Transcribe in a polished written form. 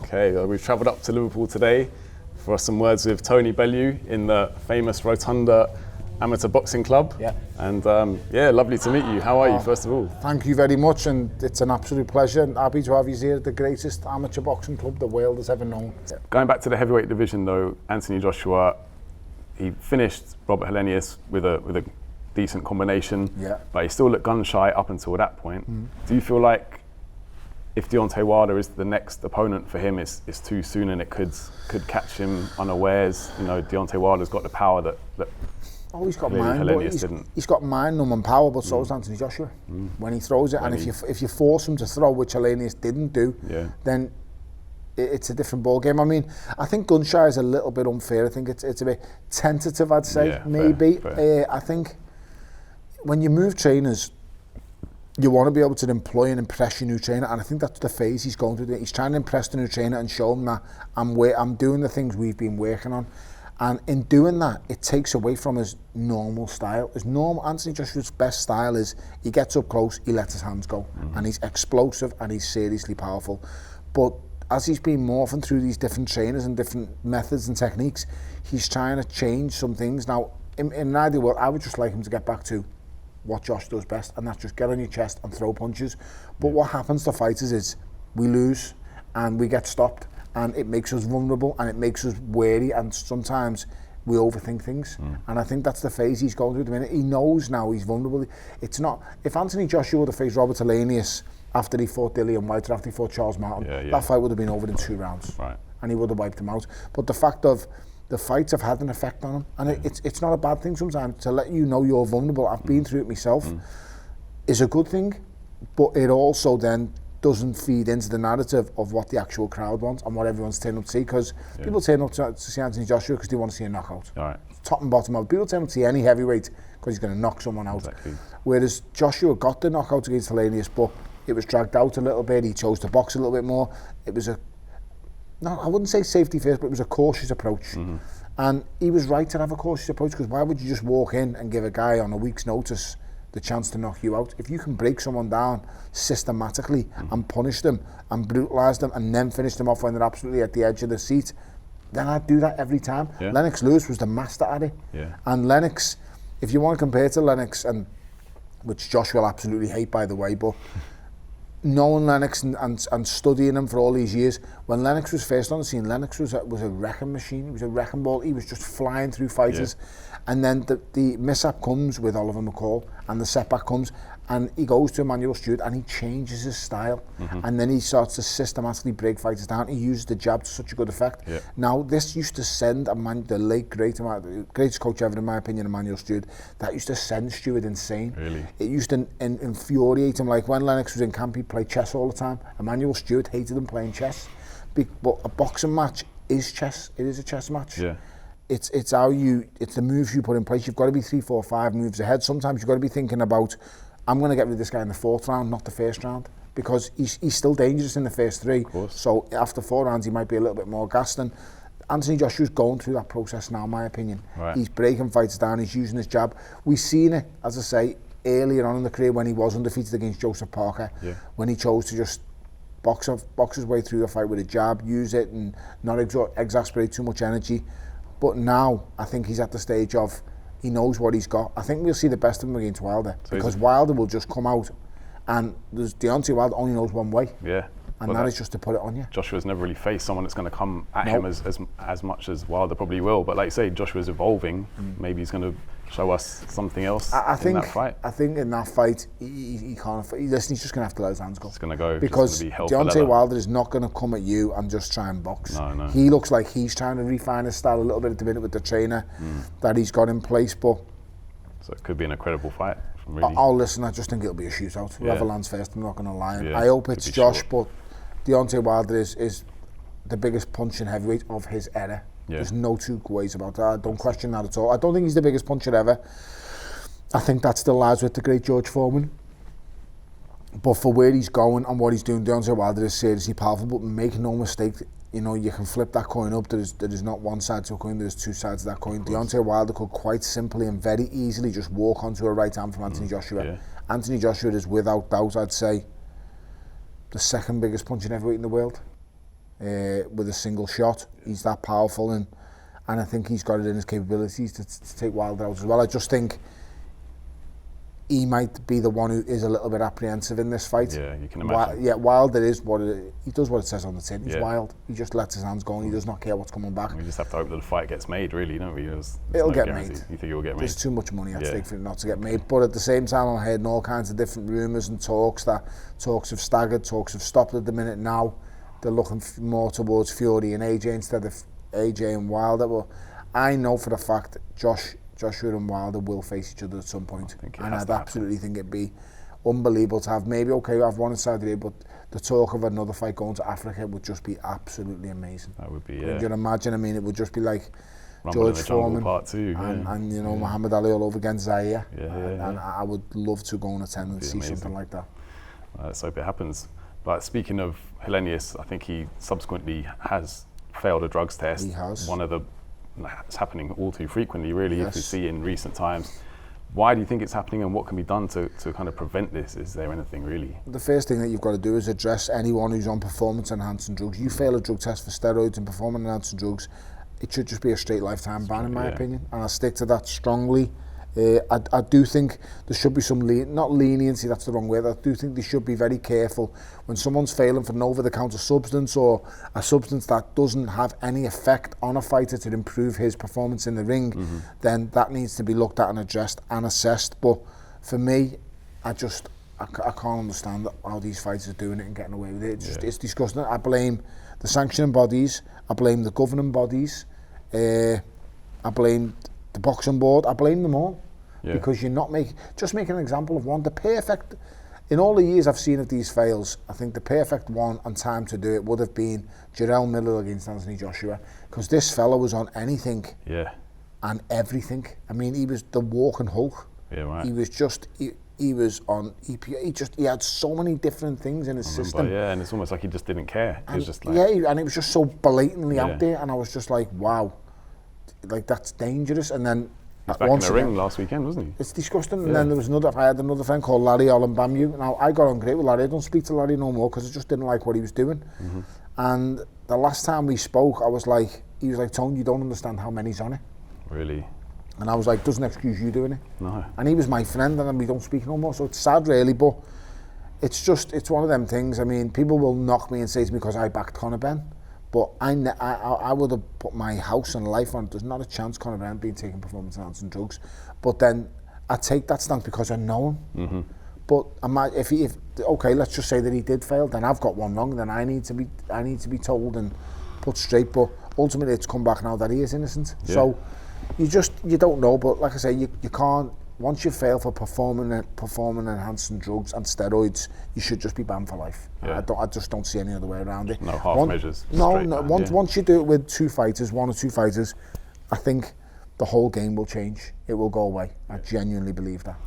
Okay, we've travelled up to Liverpool today for some words with Tony Bellew in the famous Rotunda Amateur Boxing Club. Yeah. And yeah, lovely to meet you. How are you, first of all? Thank you very much, and it's an absolute pleasure and happy to have you here at the greatest amateur boxing club the world has ever known. Going back to the heavyweight division though, Anthony Joshua, he finished Robert Helenius with a decent combination, but he still looked gun shy up until that point. Do you feel like if Deontay Wilder is the next opponent for him, it's too soon and it could catch him unawares? You know, Deontay Wilder's got the power that he's got mind, but he's got mind-numbing power, but so does Anthony Joshua when he throws it. And if you force him to throw, which Helenius didn't do, then it's a different ball game. I mean, I think gun shy is a little bit unfair. I think it's a bit tentative, I'd say, maybe. Fair. I think when you move trainers, you want to be able to employ and impress your new trainer, and I think that's the phase he's going through. He's trying to impress the new trainer and show him that I'm doing the things we've been working on. And in doing that, it takes away from his normal style. Anthony Joshua's best style is he gets up close, he lets his hands go, and he's explosive and he's seriously powerful. But as he's been morphing through these different trainers and different methods and techniques, he's trying to change some things. Now, in an ideal world, I would just like him to get back to what Josh does best, and that's just get on your chest and throw punches. But what happens to fighters is we lose and we get stopped, and it makes us vulnerable and it makes us wary, and sometimes we overthink things. And I think that's the phase he's going through at the minute. He knows now he's vulnerable. It's not, if Anthony Joshua would have faced Robert Helenius after he fought Dillian White or after he fought Charles Martin, that fight would have been over in 2 rounds. Right. And he would have wiped him out. But the fact of the fights have had an effect on him, and it's not a bad thing sometimes to let you know you're vulnerable. I've been through it myself. Is a good thing, but it also then doesn't feed into the narrative of what the actual crowd wants and what everyone's turning up to see, because people turn up to see Anthony Joshua because they want to see a knockout. Right. Top and bottom of people turn up to see any heavyweight because he's going to knock someone out. Exactly. Whereas Joshua got the knockout against Helenius, but it was dragged out a little bit. He chose to box a little bit more. It was I wouldn't say safety first, but it was a cautious approach. And he was right to have a cautious approach, because why would you just walk in and give a guy on a week's notice the chance to knock you out? If you can break someone down systematically and punish them and brutalise them and then finish them off when they're absolutely at the edge of the seat, then I'd do that every time. Lennox Lewis was the master at it. And Lennox, if you want to compare to Lennox, and which Josh will absolutely hate, by the way, but knowing Lennox and studying him for all these years, when Lennox was first on the scene, Lennox was a wrecking machine. He was a wrecking ball. He was just flying through fighters. And then the mishap comes with Oliver McCall, and the setback comes, and he goes to Emmanuel Stewart and he changes his style. And then he starts to systematically break fighters down. He uses the jab to such a good effect. Now, this used to send the late greatest coach ever, in my opinion, Emmanuel Stewart, that used to send Stewart insane. Really? It used to infuriate him. Like when Lennox was in camp, he'd play chess all the time. Emmanuel Stewart hated him playing chess. But a boxing match is chess. It is a chess match. It's the moves you put in place. You've got to be 3, 4, 5 moves ahead. Sometimes you've got to be thinking about, I'm going to get rid of this guy in the 4th round, not the 1st round, because he's still dangerous in the first 3. So after 4 rounds, he might be a little bit more gassed. And Anthony Joshua's going through that process now, in my opinion. He's breaking fights down. He's using his jab. We've seen it, as I say, earlier on in the career when he was undefeated against Joseph Parker, when he chose to just box his way through the fight with a jab, use it and not exasperate too much energy. But now I think he's at the stage of he knows what he's got. I think we'll see the best of him against Wilder, because Wilder will just come out, and Deontay Wilder only knows one way. And that is just to put it on you. Joshua's never really faced someone that's going to come at him as much as Wilder probably will. But like you say, Joshua's evolving. Maybe he's going to show us something else in that fight. I think in that fight, he can't. Listen, he's just going to have to let his hands go. It's going to go. Because Deontay Wilder is not going to come at you and just try and box. No. He looks like he's trying to refine his style a little bit at the minute with the trainer that he's got in place. But so it could be an incredible fight. Really. Listen, I just think it'll be a shootout. Whoever lands first, I'm not going to lie. I hope it's Josh, but Deontay Wilder is the biggest punch in heavyweight of his era. There's no 2 ways about that. I don't question that at all. I don't think he's the biggest puncher ever. I think that still lies with the great George Foreman. But for where he's going and what he's doing, Deontay Wilder is seriously powerful. But make no mistake, you know, you can flip that coin up. There is not one side to a coin, there's 2 sides to that coin. Deontay Wilder could quite simply and very easily just walk onto a right hand from Anthony Joshua. Anthony Joshua is without doubt, I'd say, the 2nd biggest punching heavyweight in the world. with a single shot. He's that powerful, and I think he's got it in his capabilities to take Wilder out as well. I just think he might be the one who is a little bit apprehensive in this fight. Yeah, you can imagine. Wilder is he does what it says on the tin. He's wild. He just lets his hands go and he does not care what's coming back. We just have to hope that the fight gets made, really, don't we? It'll get made. You think it will get made? There's too much money at stake for it not to get made. But at the same time, I'm hearing all kinds of different rumours and talks have staggered, talks have stopped at the minute now. They're looking more towards Fury and AJ instead of AJ and Wilder. But I know for a fact Joshua and Wilder will face each other at some point, and I'd absolutely think it'd be unbelievable to have I've one in Saudi Arabia, but the talk of another fight going to Africa would just be absolutely amazing. That would be, You can imagine, I mean, it would just be like Rumble George in the Jungle Foreman Part 2, and you know, Muhammad Ali all over against Zaire, and I would love to go and attend and see something like that. Let's hope it happens. But speaking of Helenius, I think he subsequently has failed a drugs test. He has. It's happening all too frequently, really, if we see in recent times. Why do you think it's happening, and what can be done to kind of prevent this? Is there anything really? The first thing that you've got to do is address anyone who's on performance-enhancing drugs. You fail a drug test for steroids and performance-enhancing drugs, it should just be a straight lifetime ban, in my opinion, and I'll stick to that strongly. I do think there should be some, not leniency, that's the wrong word, I do think they should be very careful when someone's failing for an over-the-counter substance or a substance that doesn't have any effect on a fighter to improve his performance in the ring, then that needs to be looked at and addressed and assessed. But for me, I can't understand how these fighters are doing it and getting away with it. It's disgusting. I blame the sanctioning bodies, I blame the governing bodies, I blame the boxing board, I blame them all. Because you're not just making an example of one. The perfect, in all the years I've seen of these fails, I think the perfect one and time to do it would have been Jarrell Miller against Anthony Joshua, because this fella was on anything and everything. I mean, he was the walking Hulk. He was just, he was on EPA. He had so many different things in his system. And it's almost like he just didn't care. It was just like, and it was just so blatantly out there, and I was just like, wow, like that's dangerous. And then he was back in the ring last weekend, wasn't he? It's disgusting. And then there was I had another friend called Larry Bellew. Now, I got on great with Larry. I don't speak to Larry no more because I just didn't like what he was doing. And the last time we spoke, he was like, Tony, you don't understand how many's on it. Really? And I was like, doesn't excuse you doing it. No. And he was my friend, and we don't speak no more. So it's sad, really, but it's one of them things. I mean, people will knock me and say to me because I backed Conor Benn. But I would have put my house and life on it. There's not a chance Conor Benn being taking performance-enhancing drugs. But then I take that stance because I know him. But okay, let's just say that he did fail. Then I've got one wrong. Then I need to be told and put straight. But ultimately, it's come back now that he is innocent. So you don't know. But like I say, you can't. Once you fail for performing enhancing drugs and steroids, you should just be banned for life. I just don't see any other way around it. No half measures. Once you do it with one or two fighters, I think the whole game will change. It will go away. I genuinely believe that.